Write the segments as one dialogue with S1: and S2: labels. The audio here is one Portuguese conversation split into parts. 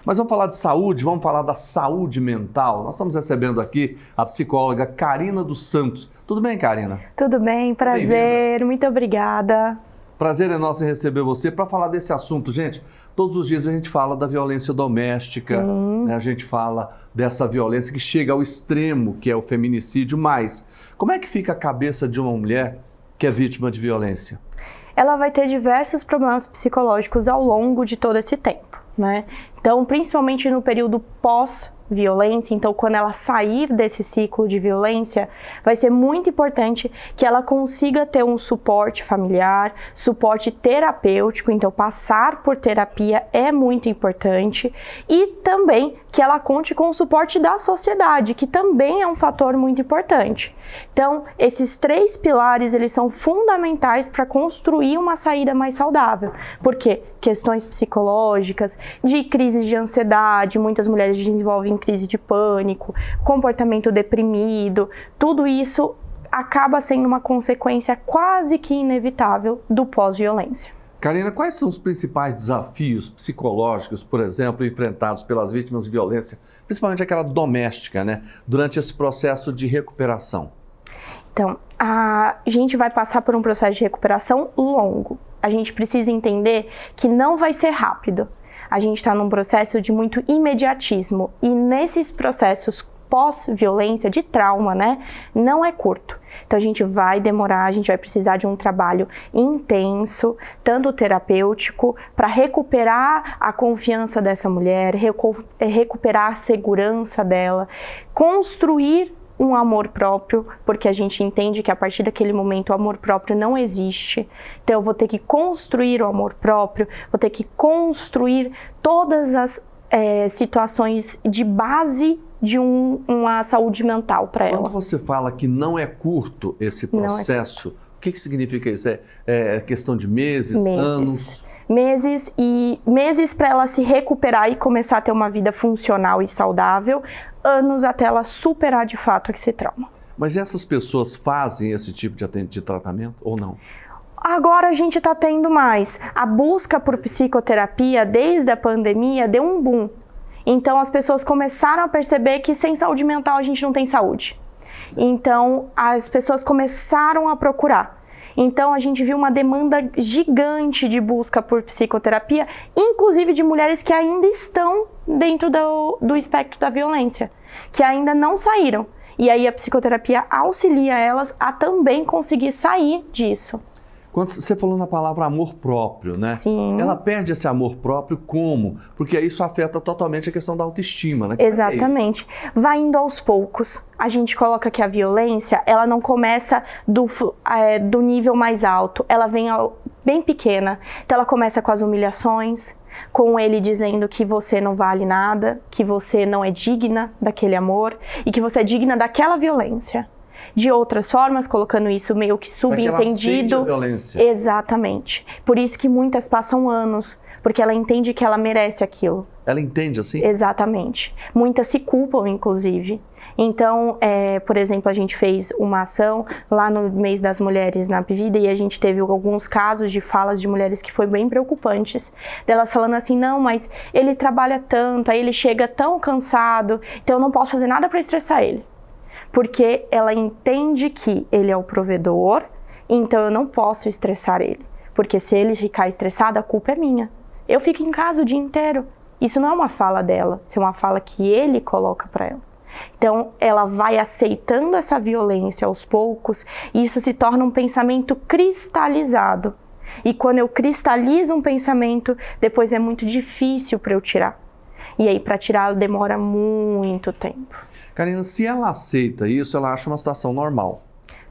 S1: Mas vamos falar de saúde, vamos falar da saúde mental. Nós estamos recebendo aqui a psicóloga Karina dos Santos. Tudo bem, Karina?
S2: Tudo bem, prazer, muito obrigada.
S1: Prazer é nosso em receber você para falar desse assunto. Gente, todos os dias a gente fala da violência doméstica, né? A gente fala dessa violência que chega ao extremo, que é o feminicídio, mas como é que fica a cabeça de uma mulher que é vítima de violência?
S2: Ela vai ter diversos problemas psicológicos ao longo de todo esse tempo, né? Então, principalmente no período pós-violência, então quando ela sair desse ciclo de violência, vai ser muito importante que ela consiga ter um suporte familiar, suporte terapêutico, então passar por terapia é muito importante, e também que ela conte com o suporte da sociedade, que também é um fator muito importante. Então, esses três pilares, eles são fundamentais para construir uma saída mais saudável, porque questões psicológicas, de crises de ansiedade, muitas mulheres desenvolvem crise de pânico, comportamento deprimido, tudo isso acaba sendo uma consequência quase que inevitável do pós-violência.
S1: Karina, quais são os principais desafios psicológicos, por exemplo, enfrentados pelas vítimas de violência, principalmente aquela doméstica, né, durante esse processo de recuperação?
S2: Então, a gente vai passar por um processo de recuperação longo. A gente precisa entender que não vai ser rápido. A gente está num processo de muito imediatismo e nesses processos pós-violência, de trauma, né, não é curto. Então a gente vai demorar, a gente vai precisar de um trabalho intenso, tanto terapêutico, para recuperar a confiança dessa mulher, recuperar a segurança dela, construir um amor próprio, porque a gente entende que a partir daquele momento o amor próprio não existe. Então eu vou ter que construir o amor próprio, vou ter que construir todas as situações de base de uma saúde mental para ela.
S1: Quando você fala que não é curto esse processo, o que significa isso? É questão de meses, anos?
S2: Meses para ela se recuperar e começar a ter uma vida funcional e saudável, anos até ela superar de fato esse trauma.
S1: Mas essas pessoas fazem esse tipo de tratamento ou não?
S2: Agora a gente está tendo mais. A busca por psicoterapia desde a pandemia deu um boom. Então as pessoas começaram a perceber que sem saúde mental a gente não tem saúde. Então as pessoas começaram a procurar. Então a gente viu uma demanda gigante de busca por psicoterapia, inclusive de mulheres que ainda estão dentro do espectro da violência, que ainda não saíram. E aí a psicoterapia auxilia elas a também conseguir sair disso.
S1: Quando você falou na palavra amor próprio, né?
S2: Sim.
S1: Ela perde esse amor próprio como? Porque isso afeta totalmente a questão da autoestima, né?
S2: Exatamente. Vai indo aos poucos. A gente coloca que a violência, ela não começa do nível mais alto, ela vem bem pequena. Então ela começa com as humilhações, com ele dizendo que você não vale nada, que você não é digna daquele amor e que você é digna daquela violência. De outras formas, colocando isso meio que subentendido.
S1: A violência.
S2: Exatamente. Por isso que muitas passam anos, porque ela entende que ela merece aquilo.
S1: Ela entende assim?
S2: Exatamente. Muitas se culpam, inclusive. Então, por exemplo, a gente fez uma ação lá no mês das mulheres na Apvida e a gente teve alguns casos de falas de mulheres que foi bem preocupantes. Delas falando assim, não, mas ele trabalha tanto, aí ele chega tão cansado, então eu não posso fazer nada para estressar ele. Porque ela entende que ele é o provedor, então eu não posso estressar ele. Porque se ele ficar estressado, a culpa é minha. Eu fico em casa o dia inteiro. Isso não é uma fala dela, isso é uma fala que ele coloca para ela. Então, ela vai aceitando essa violência aos poucos e isso se torna um pensamento cristalizado. E quando eu cristalizo um pensamento, depois é muito difícil para eu tirar. E aí, para tirá-lo, demora muito tempo.
S1: Karina, se ela aceita isso, ela acha uma situação normal.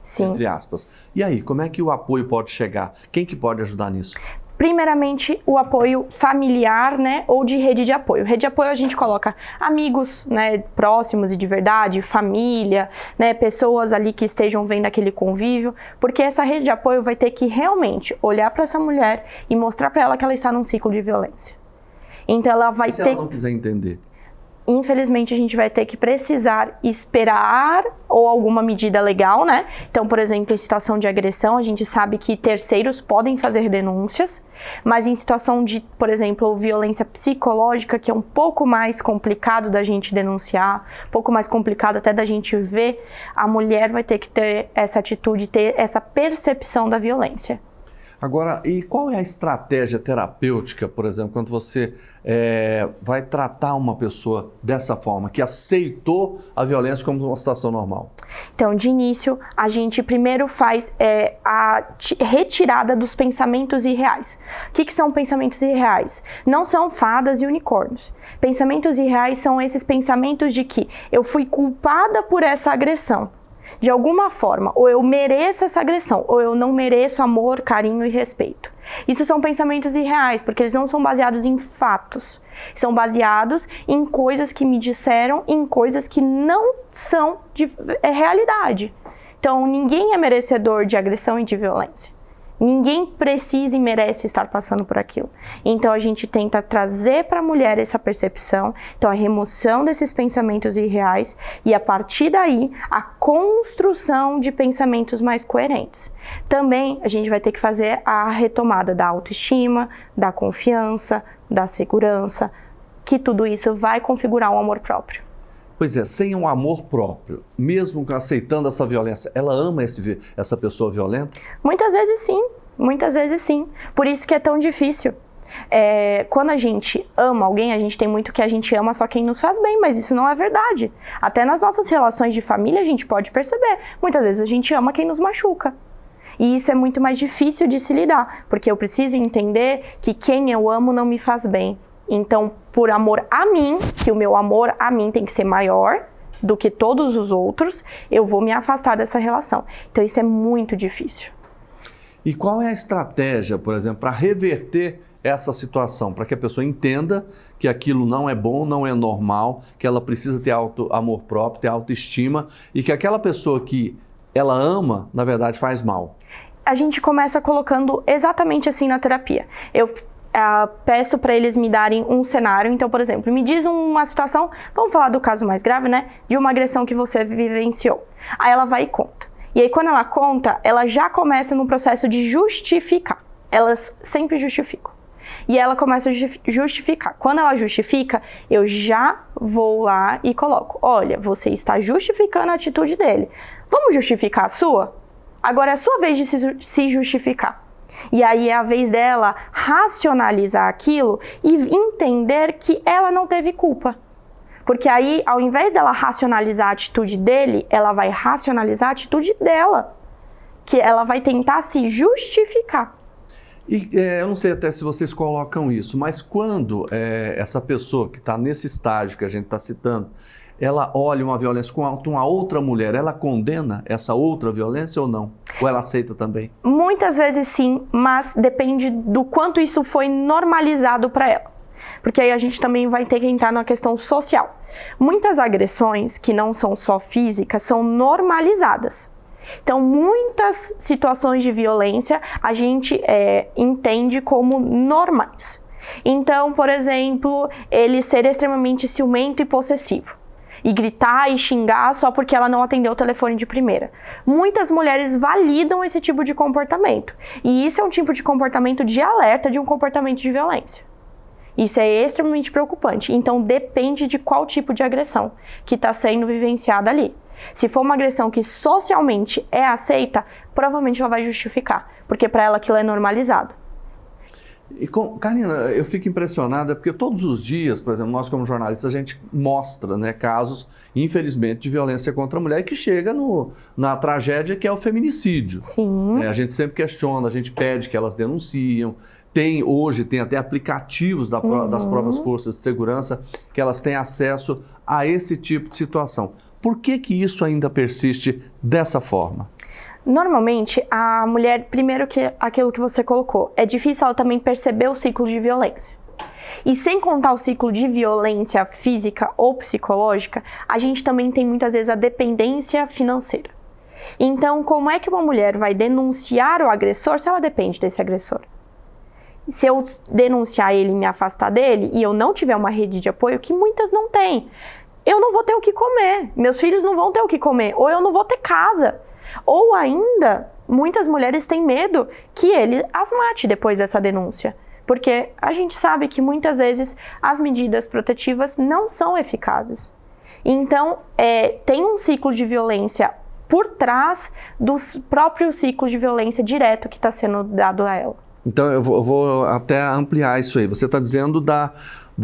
S2: Sim.
S1: Entre aspas. E aí, como é que o apoio pode chegar? Quem que pode ajudar nisso?
S2: Primeiramente, o apoio familiar, né, ou de rede de apoio. Rede de apoio a gente coloca amigos, né, próximos e de verdade, família, né, pessoas ali que estejam vendo aquele convívio, porque essa rede de apoio vai ter que realmente olhar para essa mulher e mostrar para ela que ela está num ciclo de violência. Então ela vai
S1: se ela não quiser entender?
S2: infelizmente a gente vai ter que precisar esperar ou alguma medida legal, né? Então, por exemplo, em situação de agressão, a gente sabe que terceiros podem fazer denúncias, mas em situação de, por exemplo, violência psicológica, que é um pouco mais complicado da gente denunciar, um pouco mais complicado até da gente ver, a mulher vai ter que ter essa atitude, ter essa percepção da violência.
S1: Agora, e qual é a estratégia terapêutica, por exemplo, quando você vai tratar uma pessoa dessa forma, que aceitou a violência como uma situação normal?
S2: Então, de início, a gente primeiro faz a retirada dos pensamentos irreais. O que são pensamentos irreais? Não são fadas e unicórnios. Pensamentos irreais são esses pensamentos de que eu fui culpada por essa agressão. De alguma forma, ou eu mereço essa agressão, ou eu não mereço amor, carinho e respeito. Isso são pensamentos irreais, porque eles não são baseados em fatos. São baseados em coisas que me disseram, em coisas que não são de realidade. Então, ninguém é merecedor de agressão e de violência. Ninguém precisa e merece estar passando por aquilo. Então, a gente tenta trazer para a mulher essa percepção, então a remoção desses pensamentos irreais e, a partir daí, a construção de pensamentos mais coerentes. Também, a gente vai ter que fazer a retomada da autoestima, da confiança, da segurança, que tudo isso vai configurar um amor próprio.
S1: Pois é, sem um amor próprio, mesmo aceitando essa violência, ela ama essa pessoa violenta?
S2: Muitas vezes sim, muitas vezes sim. Por isso que é tão difícil. Quando a gente ama alguém, a gente tem muito que a gente ama só quem nos faz bem, mas isso não é verdade. Até nas nossas relações de família a gente pode perceber. Muitas vezes a gente ama quem nos machuca. E isso é muito mais difícil de se lidar, porque eu preciso entender que quem eu amo não me faz bem. Então, por amor a mim, que o meu amor a mim tem que ser maior do que todos os outros, eu vou me afastar dessa relação. Então, isso é muito difícil.
S1: E qual é a estratégia, por exemplo, para reverter essa situação? Para que a pessoa entenda que aquilo não é bom, não é normal, que ela precisa ter amor próprio, ter autoestima e que aquela pessoa que ela ama, na verdade, faz mal.
S2: A gente começa colocando exatamente assim na terapia. Eu peço para eles me darem um cenário. Então, por exemplo, me diz uma situação, vamos falar do caso mais grave, né? De uma agressão que você vivenciou. Aí ela vai e conta. E aí, quando ela conta, ela já começa no processo de justificar. Elas sempre justificam. E ela começa a justificar. Quando ela justifica, eu já vou lá e coloco. Olha, você está justificando a atitude dele. Vamos justificar a sua? Agora é a sua vez de se justificar. E aí é a vez dela racionalizar aquilo e entender que ela não teve culpa. Porque aí, ao invés dela racionalizar a atitude dele, ela vai racionalizar a atitude dela. Que ela vai tentar se justificar.
S1: E eu não sei até se vocês colocam isso, mas quando essa pessoa que está nesse estágio que a gente está citando, ela olha uma violência com uma outra mulher, ela condena essa outra violência ou não? Ou ela aceita também?
S2: Muitas vezes sim, mas depende do quanto isso foi normalizado para ela. Porque aí a gente também vai ter que entrar na questão social. Muitas agressões que não são só físicas são normalizadas. Então, muitas situações de violência a gente entende como normais. Então, por exemplo, ele ser extremamente ciumento e possessivo. E gritar e xingar só porque ela não atendeu o telefone de primeira. Muitas mulheres validam esse tipo de comportamento. E isso é um tipo de comportamento de alerta de um comportamento de violência. Isso é extremamente preocupante. Então, depende de qual tipo de agressão que está sendo vivenciada ali. Se for uma agressão que socialmente é aceita, provavelmente ela vai justificar, porque para ela aquilo é normalizado.
S1: E Karina, eu fico impressionada porque todos os dias, por exemplo, nós como jornalistas, a gente mostra, né, casos, infelizmente, de violência contra a mulher que chega na tragédia que é o feminicídio.
S2: Sim.
S1: A gente sempre questiona, a gente pede que elas denunciem. Hoje tem até aplicativos das próprias forças de segurança que elas têm acesso a esse tipo de situação. Por que isso ainda persiste dessa forma?
S2: Normalmente, a mulher, primeiro que aquilo que você colocou, é difícil ela também perceber o ciclo de violência. E sem contar o ciclo de violência física ou psicológica, a gente também tem muitas vezes a dependência financeira. Então, como é que uma mulher vai denunciar o agressor se ela depende desse agressor? se eu denunciar ele e me afastar dele, e eu não tiver uma rede de apoio, que muitas não têm, eu não vou ter o que comer, meus filhos não vão ter o que comer, ou eu não vou ter casa. Ou ainda, muitas mulheres têm medo que ele as mate depois dessa denúncia. Porque a gente sabe que muitas vezes as medidas protetivas não são eficazes. Então, tem um ciclo de violência por trás do próprio ciclo de violência direto que está sendo dado a ela.
S1: Então, eu vou até ampliar isso aí. Você está dizendo da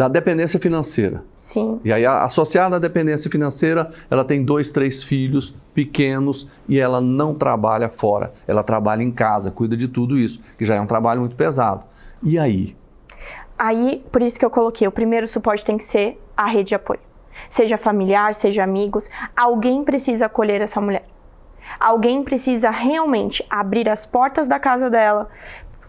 S1: dependência financeira.
S2: Sim.
S1: E aí, associada à dependência financeira, ela tem 2, 3 filhos pequenos e ela não trabalha fora. Ela trabalha em casa, cuida de tudo isso, que já é um trabalho muito pesado. E aí?
S2: Aí, por isso que eu coloquei, o primeiro suporte tem que ser a rede de apoio. Seja familiar, seja amigos, alguém precisa acolher essa mulher. Alguém precisa realmente abrir as portas da casa dela,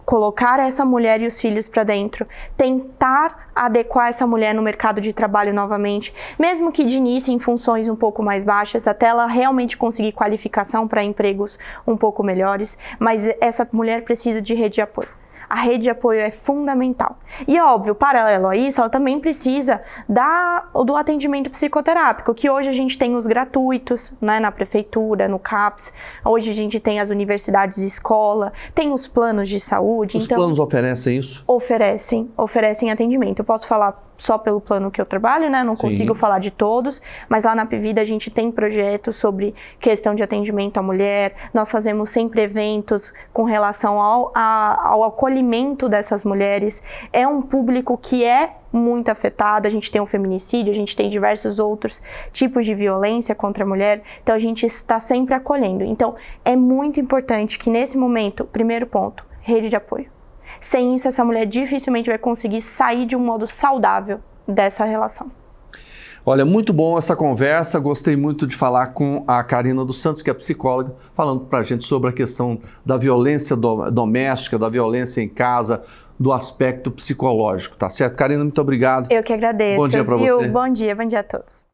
S2: colocar essa mulher e os filhos para dentro, tentar adequar essa mulher no mercado de trabalho novamente, mesmo que de início em funções um pouco mais baixas, até ela realmente conseguir qualificação para empregos um pouco melhores, mas essa mulher precisa de rede de apoio. A rede de apoio é fundamental. E óbvio, paralelo a isso, ela também precisa do atendimento psicoterápico, que hoje a gente tem os gratuitos, né, na prefeitura, no CAPS, hoje a gente tem as universidades e escola, tem os planos de saúde.
S1: Os planos oferecem isso?
S2: Oferecem atendimento. Eu posso falar só pelo plano que eu trabalho, né? Não consigo falar de todos, mas lá na Apvida a gente tem projetos sobre questão de atendimento à mulher, nós fazemos sempre eventos com relação ao acolhimento dessas mulheres. É um público que é muito afetado, a gente tem o feminicídio, a gente tem diversos outros tipos de violência contra a mulher, então a gente está sempre acolhendo. Então é muito importante que nesse momento, primeiro ponto, rede de apoio. Sem isso, essa mulher dificilmente vai conseguir sair de um modo saudável dessa relação.
S1: Olha, muito bom essa conversa, gostei muito de falar com a Karina dos Santos, que é psicóloga, falando pra gente sobre a questão da violência doméstica, da violência em casa, do aspecto psicológico, tá certo? Karina, muito obrigado.
S2: Eu que agradeço.
S1: Bom dia pra você.
S2: Bom dia a todos.